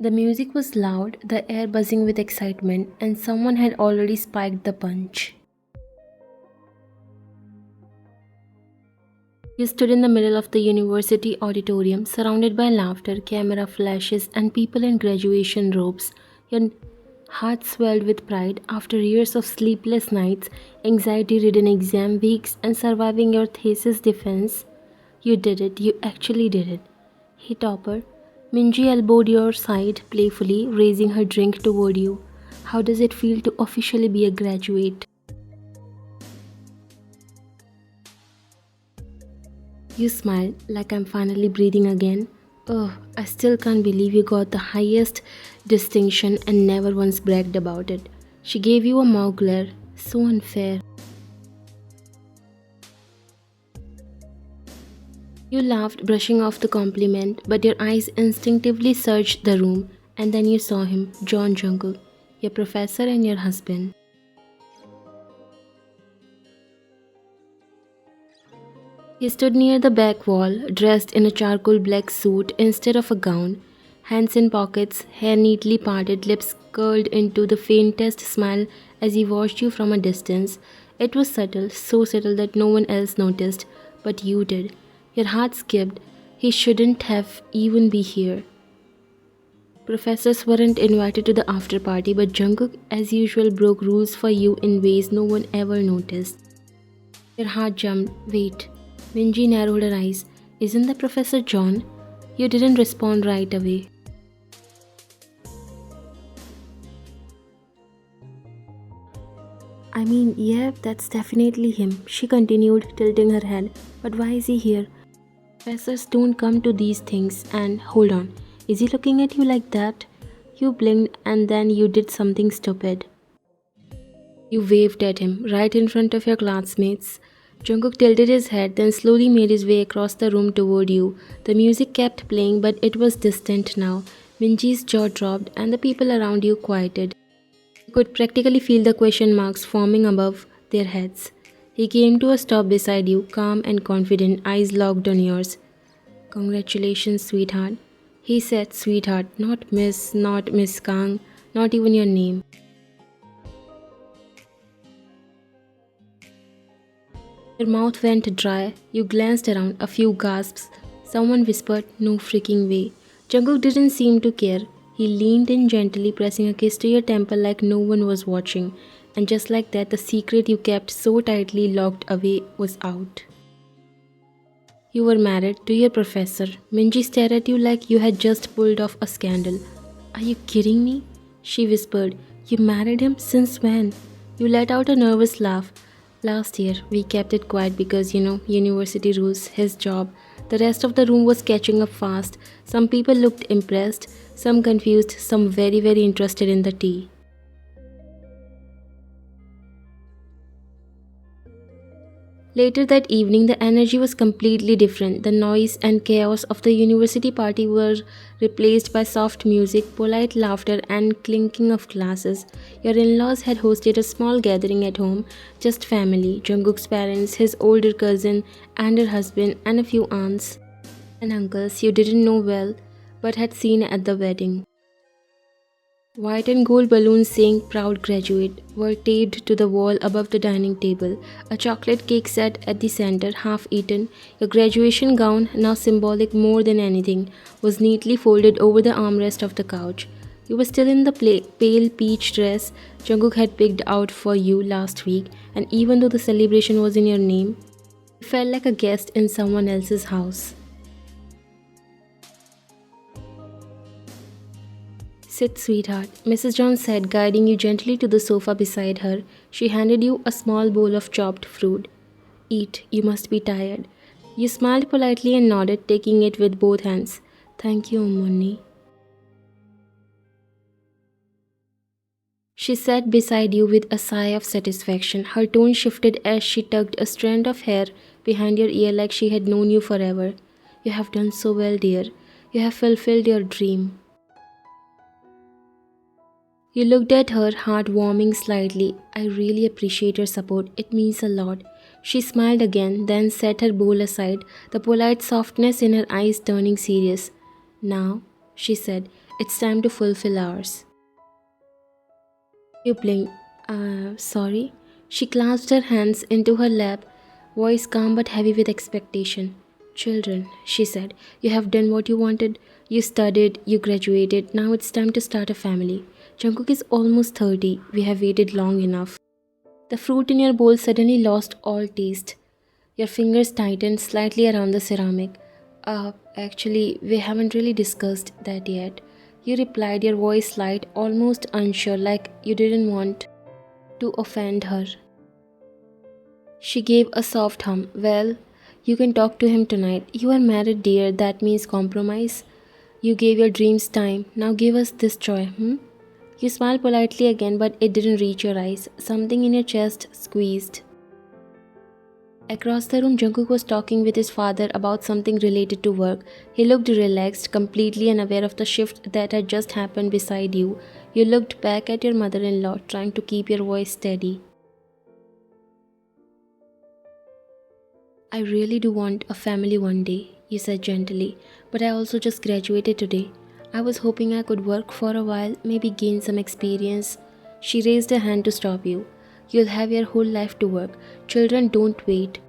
The music was loud, the air buzzing with excitement, and someone had already spiked the punch. You stood in the middle of the university auditorium, surrounded by laughter, camera flashes, and people in graduation robes. Your heart swelled with pride after years of sleepless nights, anxiety ridden exam weeks, and surviving your thesis defense. You did it, you actually did it. Hey, Topper. Minji elbowed your side playfully, raising her drink toward you. How does it feel to officially be a graduate? You smiled like I'm finally breathing again. Oh, I still can't believe you got the highest distinction and never once bragged about it. She gave you a mock glare. So unfair. You laughed, brushing off the compliment, but your eyes instinctively searched the room, and then you saw him, John Jungkook, your professor and your husband. He stood near the back wall, dressed in a charcoal black suit instead of a gown, hands in pockets, hair neatly parted, lips curled into the faintest smile as he watched you from a distance. It was subtle, so subtle that no one else noticed, but you did. Your heart skipped. He shouldn't have even be here. Professors weren't invited to the after party, but Jungkook, as usual, broke rules for you in ways no one ever noticed. Your heart jumped. Wait. Minji narrowed her eyes. Isn't that Professor John? You didn't respond right away. I mean, yeah, that's definitely him, she continued, tilting her head. But why is he here? Professors don't come to these things, and hold on. Is he looking at you like that? You blinked and then you did something stupid. You waved at him, right in front of your classmates. Jungkook tilted his head, then slowly made his way across the room toward you. The music kept playing, but it was distant now. Minji's jaw dropped, and the people around you quieted. You could practically feel the question marks forming above their heads. He came to a stop beside you, calm and confident, eyes locked on yours. Congratulations, sweetheart. He said, sweetheart, not Miss Kang, not even your name. Your mouth went dry. You glanced around, a few gasps. Someone whispered, no freaking way. Jungkook didn't seem to care. He leaned in gently, pressing a kiss to your temple like no one was watching. And just like that, the secret you kept so tightly locked away was out. You were married to your professor. Minji stared at you like you had just pulled off a scandal. Are you kidding me? She whispered. You married him? Since when? You let out a nervous laugh. Last year, we kept it quiet because, university rules, his job. The rest of the room was catching up fast. Some people looked impressed, some confused, some very, very interested in the tea. Later that evening, the energy was completely different. The noise and chaos of the university party were replaced by soft music, polite laughter, and clinking of glasses. Your in laws had hosted a small gathering at home, just family, Jungkook's parents, his older cousin, and her husband, and a few aunts and uncles you didn't know well but had seen at the wedding. White and gold balloons saying Proud Graduate were taped to the wall above the dining table. A chocolate cake sat at the center, half eaten. Your graduation gown, now symbolic more than anything, was neatly folded over the armrest of the couch. You were still in the pale peach dress Jungkook had picked out for you last week, and even though the celebration was in your name, you felt like a guest in someone else's house. Sit, sweetheart, Mrs. Jones said, guiding you gently to the sofa beside her. She handed you a small bowl of chopped fruit. Eat, you must be tired. You smiled politely and nodded, taking it with both hands. Thank you, Munni. She sat beside you with a sigh of satisfaction. Her tone shifted as she tugged a strand of hair behind your ear like she had known you forever. You have done so well, dear. You have fulfilled your dream. You looked at her, heart warming slightly. I really appreciate your support. It means a lot. She smiled again, then set her bowl aside, the polite softness in her eyes turning serious. Now, she said, It's time to fulfill ours. You blinked. Sorry. She clasped her hands into her lap, voice calm but heavy with expectation. Children, she said, you have done what you wanted. You studied, you graduated, now it's time to start a family. Jungkook is almost 30. We have waited long enough. The fruit in your bowl suddenly lost all taste. Your fingers tightened slightly around the ceramic. Actually, we haven't really discussed that yet. You replied, your voice light, almost unsure, like you didn't want to offend her. She gave a soft hum. Well, you can talk to him tonight. You are married, dear. That means compromise. You gave your dreams time. Now give us this joy, hmm? You smiled politely again, but it didn't reach your eyes. Something in your chest squeezed. Across the room, Jungkook was talking with his father about something related to work. He looked relaxed, completely unaware of the shift that had just happened beside you. You looked back at your mother-in-law, trying to keep your voice steady. I really do want a family one day, you said gently, but I also just graduated today. I was hoping I could work for a while, maybe gain some experience. She raised a hand to stop you. You'll have your whole life to work. Children don't wait.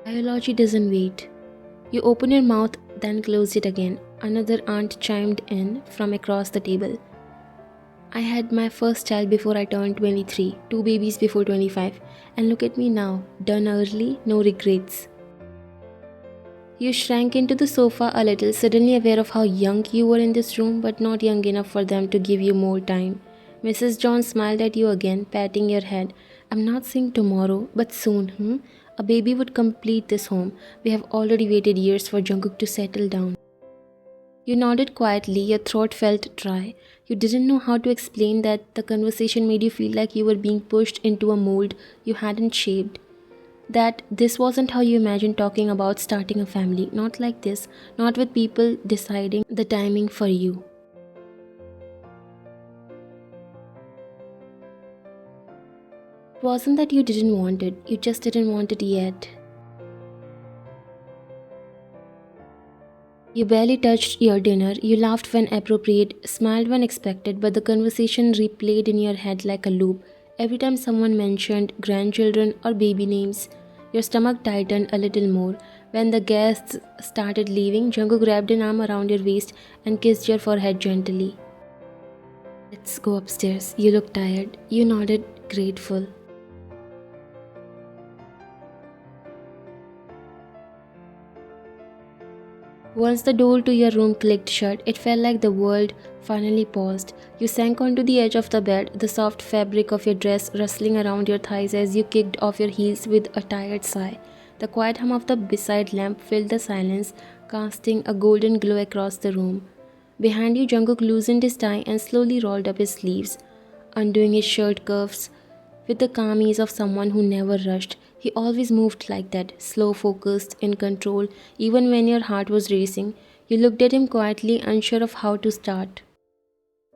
Biology doesn't wait. You opened your mouth, then closed it again. Another aunt chimed in from across the table. I had my first child before I turned 23, two babies before 25, and look at me now, done early, no regrets. You shrank into the sofa a little, suddenly aware of how young you were in this room, but not young enough for them to give you more time. Mrs. John smiled at you again, patting your head. I'm not saying tomorrow, but soon, hmm? A baby would complete this home. We have already waited years for Jungkook to settle down. You nodded quietly, your throat felt dry. You didn't know how to explain that the conversation made you feel like you were being pushed into a mold you hadn't shaped. That this wasn't how you imagined talking about starting a family. Not like this, not with people deciding the timing for you. It wasn't that you didn't want it, you just didn't want it yet. You barely touched your dinner, you laughed when appropriate, smiled when expected, but the conversation replayed in your head like a loop. Every time someone mentioned grandchildren or baby names, your stomach tightened a little more. When the guests started leaving, Jungkook grabbed an arm around your waist and kissed your forehead gently. Let's go upstairs. You look tired. You nodded, grateful. Once the door to your room clicked shut, it felt like the world finally paused. You sank onto the edge of the bed, the soft fabric of your dress rustling around your thighs as you kicked off your heels with a tired sigh. The quiet hum of the beside lamp filled the silence, casting a golden glow across the room. Behind you, Jungkook loosened his tie and slowly rolled up his sleeves, undoing his shirt cuffs with the calm ease of someone who never rushed. He always moved like that, slow, focused, in control, even when your heart was racing. You looked at him quietly, unsure of how to start.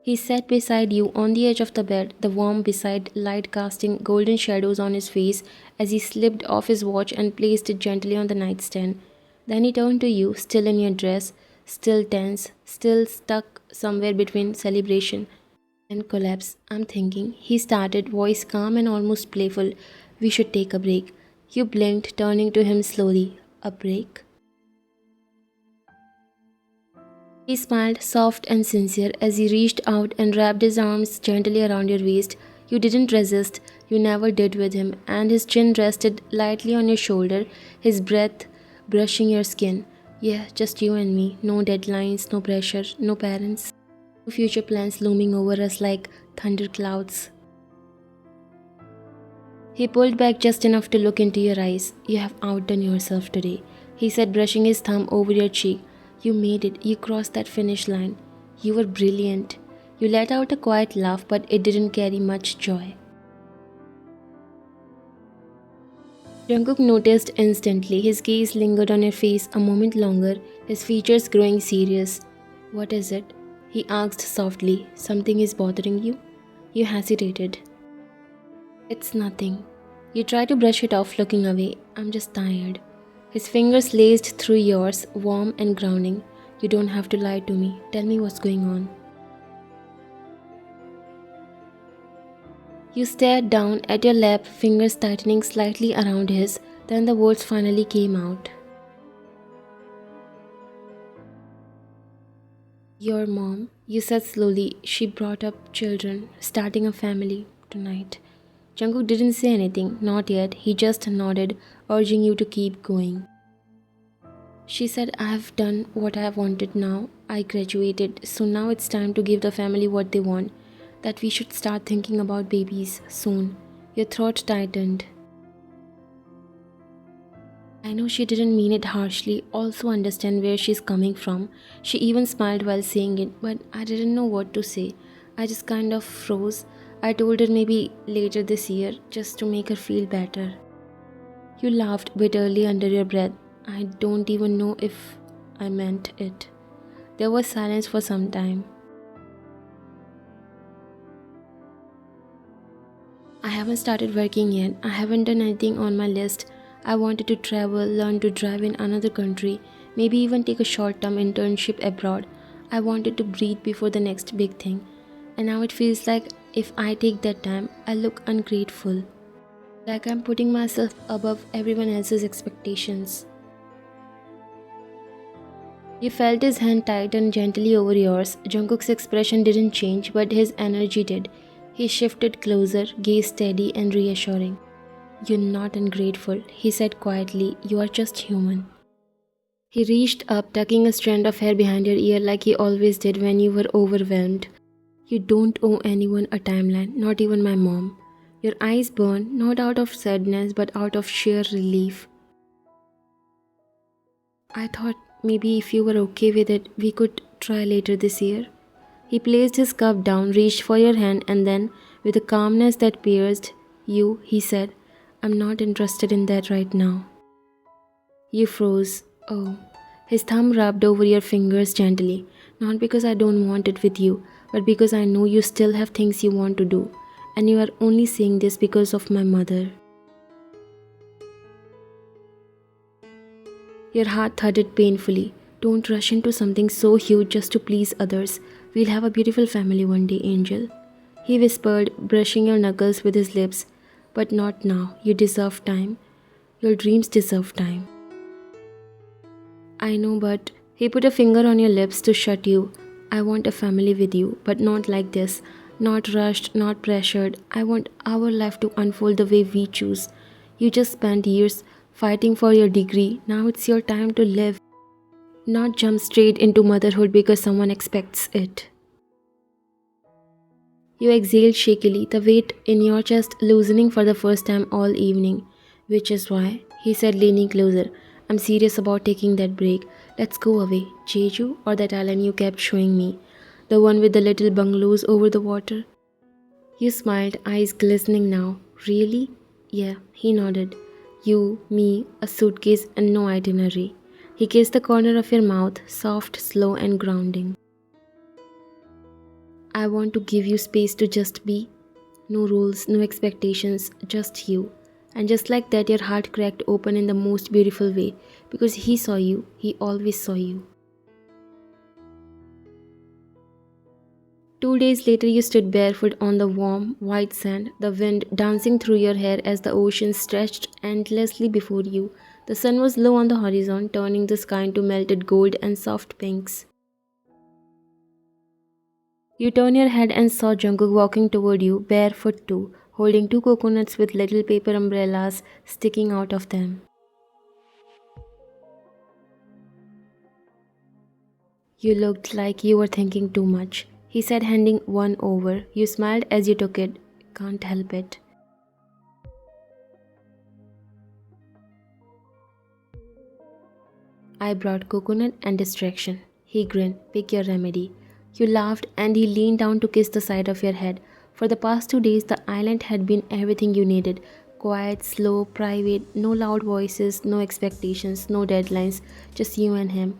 He sat beside you on the edge of the bed, the warm beside light casting golden shadows on his face as he slipped off his watch and placed it gently on the nightstand. Then he turned to you, still in your dress, still tense, still stuck somewhere between celebration and collapse. I'm thinking, he started, voice calm and almost playful. We should take a break. You blinked, turning to him slowly. A break? He smiled, soft and sincere, as he reached out and wrapped his arms gently around your waist. You didn't resist, you never did with him, and his chin rested lightly on your shoulder, his breath brushing your skin. Yeah, just you and me. No deadlines, no pressure, no parents. No future plans looming over us like thunderclouds. He pulled back just enough to look into your eyes. You have outdone yourself today, he said, brushing his thumb over your cheek. You made it. You crossed that finish line. You were brilliant. You let out a quiet laugh, but it didn't carry much joy. Jungkook noticed instantly. His gaze lingered on your face a moment longer, his features growing serious. What is it? He asked softly. Something is bothering you? You hesitated. It's nothing. You try to brush it off, looking away. I'm just tired. His fingers laced through yours, warm and grounding. You don't have to lie to me. Tell me what's going on. You stared down at your lap, fingers tightening slightly around his. Then the words finally came out. Your mom, you said slowly, she brought up children, starting a family tonight. Jungkook didn't say anything, not yet. He just nodded, urging you to keep going. She said, I have done what I wanted now. I graduated, so now it's time to give the family what they want. That we should start thinking about babies soon. Your throat tightened. I know she didn't mean it harshly, also understand where she's coming from. She even smiled while saying it, but I didn't know what to say. I just kind of froze. I told her maybe later this year, just to make her feel better. You laughed bitterly under your breath. I don't even know if I meant it. There was silence for some time. I haven't started working yet. I haven't done anything on my list. I wanted to travel, learn to drive in another country, maybe even take a short-term internship abroad. I wanted to breathe before the next big thing. And now it feels like if I take that time, I look ungrateful. Like I'm putting myself above everyone else's expectations. You felt his hand tighten gently over yours. Jungkook's expression didn't change, but his energy did. He shifted closer, gaze steady and reassuring. You're not ungrateful, he said quietly. You are just human. He reached up, tucking a strand of hair behind your ear like he always did when you were overwhelmed. You don't owe anyone a timeline, not even my mom. Your eyes burned, not out of sadness but out of sheer relief. I thought maybe if you were okay with it, we could try later this year. He placed his cup down, reached for your hand, and then, with a calmness that pierced you, he said, I'm not interested in that right now. You froze. Oh. His thumb rubbed over your fingers gently. Not because I don't want it with you, but because I know you still have things you want to do. And you are only saying this because of my mother. Your heart thudded painfully. Don't rush into something so huge just to please others. We'll have a beautiful family one day, Angel. He whispered, brushing your knuckles with his lips. But not now. You deserve time. Your dreams deserve time. I know, but he put a finger on your lips to shut you. I want a family with you, but not like this. Not rushed, not pressured. I want our life to unfold the way we choose. You just spent years fighting for your degree. Now it's your time to live. Not jump straight into motherhood because someone expects it. You exhaled shakily, the weight in your chest loosening for the first time all evening. Which is why, he said, leaning closer, I'm serious about taking that break. Let's go away. Jeju or that island you kept showing me. The one with the little bungalows over the water. You smiled, eyes glistening now. Really? Yeah, he nodded. You, me, a suitcase and no itinerary. He kissed the corner of your mouth, soft, slow and grounding. I want to give you space to just be. No rules, no expectations, just you. And just like that, your heart cracked open in the most beautiful way. Because he saw you, he always saw you. 2 days later, you stood barefoot on the warm, white sand, the wind dancing through your hair as the ocean stretched endlessly before you. The sun was low on the horizon, turning the sky into melted gold and soft pinks. You turned your head and saw Jungkook walking toward you, barefoot too, holding 2 coconuts with little paper umbrellas sticking out of them. You looked like you were thinking too much, he said, handing one over. You smiled as you took it. Can't help it. I brought coconut and distraction. He grinned. Pick your remedy. You laughed and he leaned down to kiss the side of your head. For the past 2 days, the island had been everything you needed. Quiet, slow, private, no loud voices, no expectations, no deadlines, just you and him.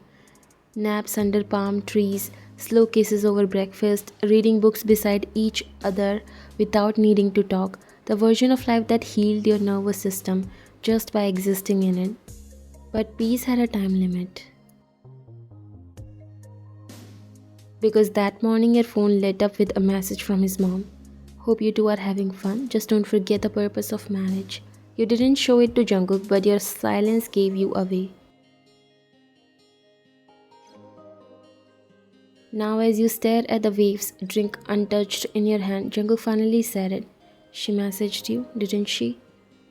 Naps under palm trees, slow kisses over breakfast, reading books beside each other without needing to talk. The version of life that healed your nervous system just by existing in it. But peace had a time limit. Because that morning your phone lit up with a message from his mom. Hope you two are having fun. Just don't forget the purpose of marriage. You didn't show it to Jungkook, but your silence gave you away. Now, as you stare at the waves, drink untouched in your hand, Jungkook finally said it. She messaged you, didn't she?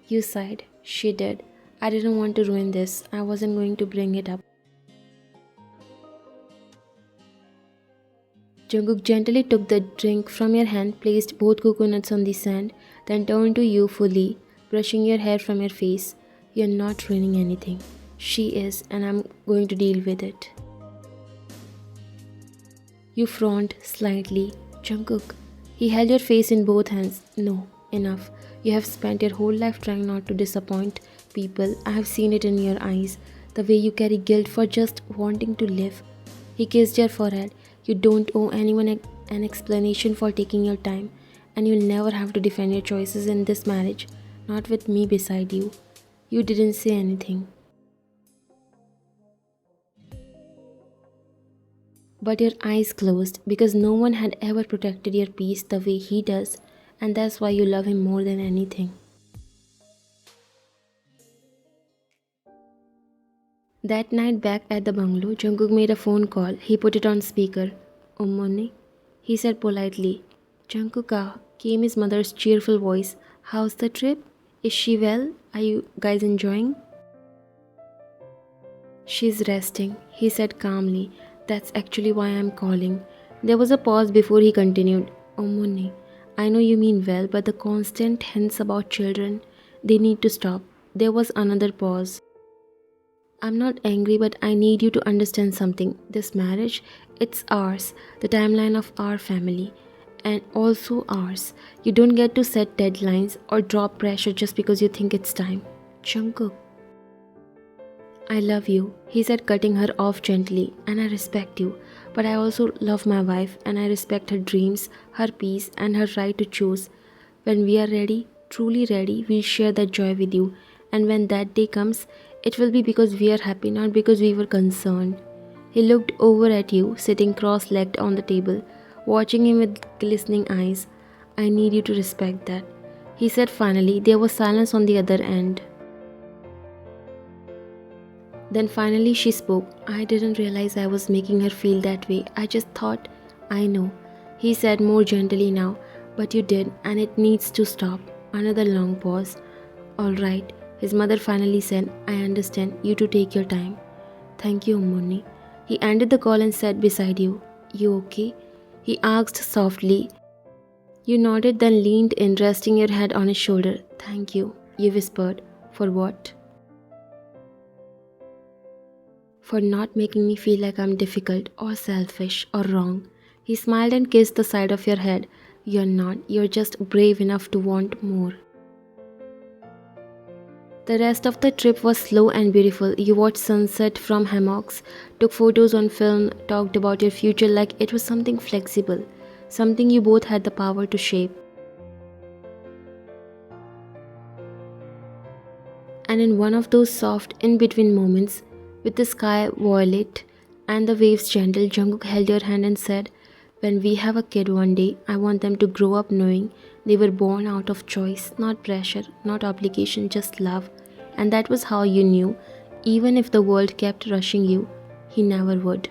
You sighed. She did. I didn't want to ruin this. I wasn't going to bring it up. Jungkook gently took the drink from your hand, placed both coconuts on the sand, then turned to you fully, brushing your hair from your face. You're not ruining anything. She is, and I'm going to deal with it. You frowned slightly. Jungkook. He held your face in both hands. No, enough. You have spent your whole life trying not to disappoint people. I have seen it in your eyes. The way you carry guilt for just wanting to live. He kissed your forehead. You don't owe anyone an explanation for taking your time, and you'll never have to defend your choices in this marriage. Not with me beside you. You didn't say anything. But your eyes closed because no one had ever protected your peace the way he does, and that's why you love him more than anything. That night back at the bungalow, Jungkook made a phone call. He put it on speaker. Omone, he said politely. Jungkook, came his mother's cheerful voice. How's the trip? Is she well? Are you guys enjoying? She's resting, he said calmly. That's actually why I'm calling. There was a pause before he continued. Omone, I know you mean well, but the constant hints about children, they need to stop. There was another pause. I'm not angry, but I need you to understand something. This marriage, it's ours, the timeline of our family, and also ours. You don't get to set deadlines or drop pressure just because you think it's time. Jungkook. I love you, he said, cutting her off gently, and I respect you. But I also love my wife, and I respect her dreams, her peace, and her right to choose. When we are ready, truly ready, we'll share that joy with you. And when that day comes, it will be because we are happy, not because we were concerned. He looked over at you, sitting cross legged on the table, watching him with glistening eyes. I need you to respect that. He said finally. There was silence on the other end. Then finally she spoke. I didn't realize I was making her feel that way. I just thought, I know. He said more gently now, but you did, and it needs to stop. Another long pause. All right, his mother finally said, I understand. You to take your time. Thank you, Moni. He ended the call and sat beside you. You okay? He asked softly. You nodded, then leaned in, resting your head on his shoulder. Thank you, you whispered. For what? For not making me feel like I'm difficult or selfish or wrong. He smiled and kissed the side of your head. You're not, you're just brave enough to want more. The rest of the trip was slow and beautiful. You watched sunset from hammocks, took photos on film, talked about your future like it was something flexible, something you both had the power to shape. And in one of those soft in-between moments, with the sky violet and the waves gentle, Jungkook held your hand and said, when we have a kid one day, I want them to grow up knowing they were born out of choice, not pressure, not obligation, just love. And that was how you knew, even if the world kept rushing you, he never would.